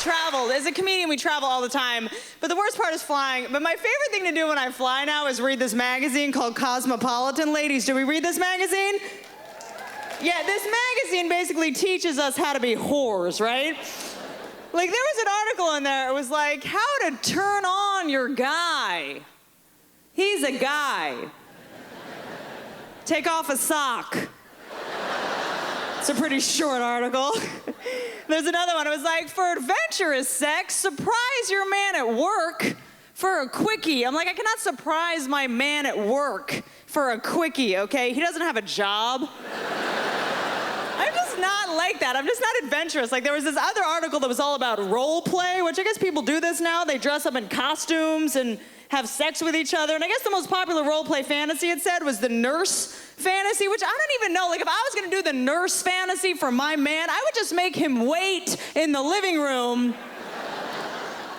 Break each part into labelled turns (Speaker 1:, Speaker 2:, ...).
Speaker 1: travel. As a comedian, we travel all the time. But the worst part is flying. But my favorite thing to do when I fly now is read this magazine called Cosmopolitan. Ladies, do we read this magazine? Yeah, this magazine basically teaches us how to be whores, right? Like, there was an article in there. It was like, how to turn on your guy. He's a guy. Take off a sock. It's a pretty short article. There's another one. It was like, for adventurous sex, surprise your man at work for a quickie. I'm like, I cannot surprise my man at work for a quickie, okay? He doesn't have a job. I'm just not like that. I'm just not adventurous. Like, there was this other article that was all about role play, which I guess people do this now. They dress up in costumes and have sex with each other. And I guess the most popular role play fantasy, it said, was the nurse fantasy, which I don't even know. Like, if I was gonna do the nurse fantasy for my man, I would just make him wait in the living room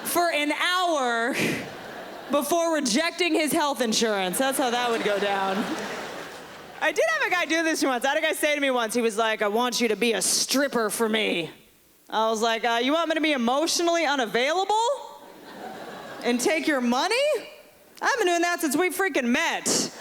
Speaker 1: for an hour before rejecting his health insurance. That's how that would go down. I did have a guy do this once. I had a guy say to me once, he was like, I want you to be a stripper for me. I was like, you want me to be emotionally unavailable? And take your money? I've been doing that since we freaking met.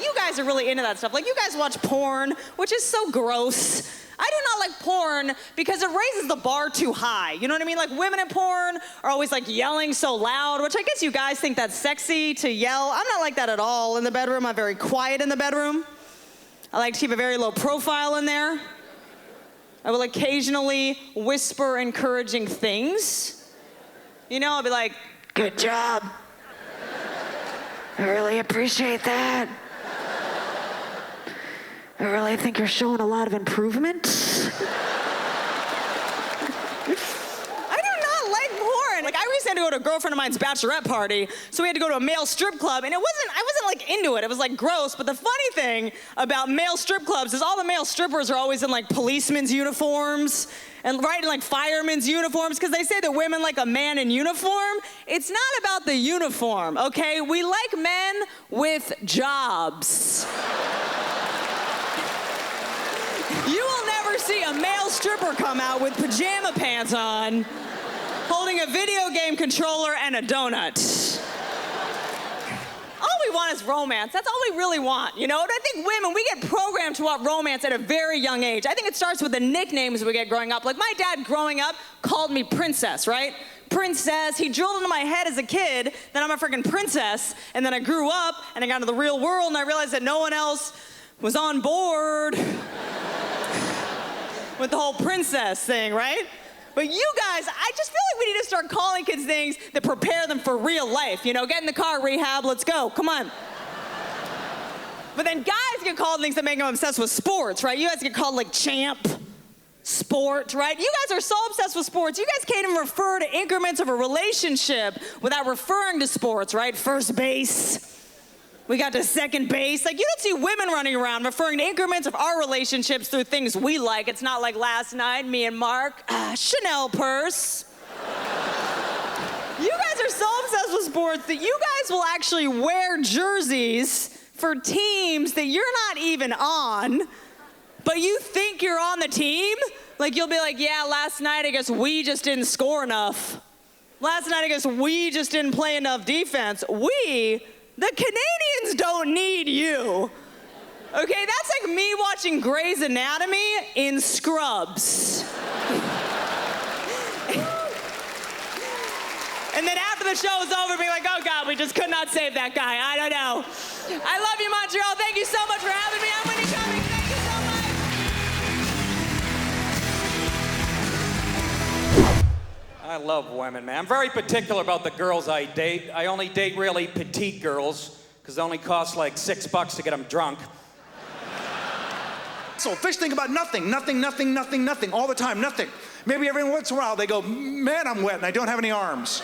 Speaker 1: You guys are really into that stuff. Like, you guys watch porn, which is so gross. I do not like porn because it raises the bar too high. You know what I mean? Like, women in porn are always like yelling so loud, which I guess you guys think that's sexy to yell. I'm not like that at all in the bedroom. I'm very quiet in the bedroom. I like to keep a very low profile in there. I will occasionally whisper encouraging things. You know, I'll be like, good job. I really appreciate that. I really think you're showing a lot of improvement. I do not like porn. Like, I recently had to go to a girlfriend of mine's bachelorette party, so we had to go to a male strip club, and I wasn't like into it. It was like gross, but the funny thing about male strip clubs is all the male strippers are always in like policemen's uniforms and right in like firemen's uniforms, because they say that women like a man in uniform. It's not about the uniform, okay? We like men with jobs. You will never see a male stripper come out with pajama pants on, holding a video game controller and a donut. All we want is romance. That's all we really want, you know? And I think women, we get programmed to want romance at a very young age. I think it starts with the nicknames we get growing up. Like, my dad growing up called me Princess, right? Princess. He drilled into my head as a kid that I'm a freaking princess. And then I grew up and I got into the real world and I realized that no one else was on board with the whole princess thing, right? But you guys, I just feel like we need to start calling kids things that prepare them for real life. You know, get in the car, rehab, let's go, come on. But then guys get called things that make them obsessed with sports, right? You guys get called like champ, sport, right? You guys are so obsessed with sports, you guys can't even refer to increments of a relationship without referring to sports, right? First base. We got to second base. Like, you don't see women running around referring to increments of our relationships through things we like. It's not like last night, me and Mark, Chanel purse. You guys are so obsessed with sports that you guys will actually wear jerseys for teams that you're not even on, but you think you're on the team. Like, you'll be like, yeah, last night I guess we just didn't score enough. Last night I guess we just didn't play enough defense. The Canadians don't need you. Okay, that's like me watching Grey's Anatomy in scrubs. And then after the show is over, being like, oh God, we just could not save that guy. I don't know. I love you, Montreal. Thank you so much for having me. I'm Whitney Cummings. Thank you so much.
Speaker 2: I love women, man. I'm very particular about the girls I date. I only date really petite girls, because it only costs like $6 to get them drunk.
Speaker 3: So fish think about nothing, all the time, nothing. Maybe every once in a while they go, man, I'm wet and I don't have any arms.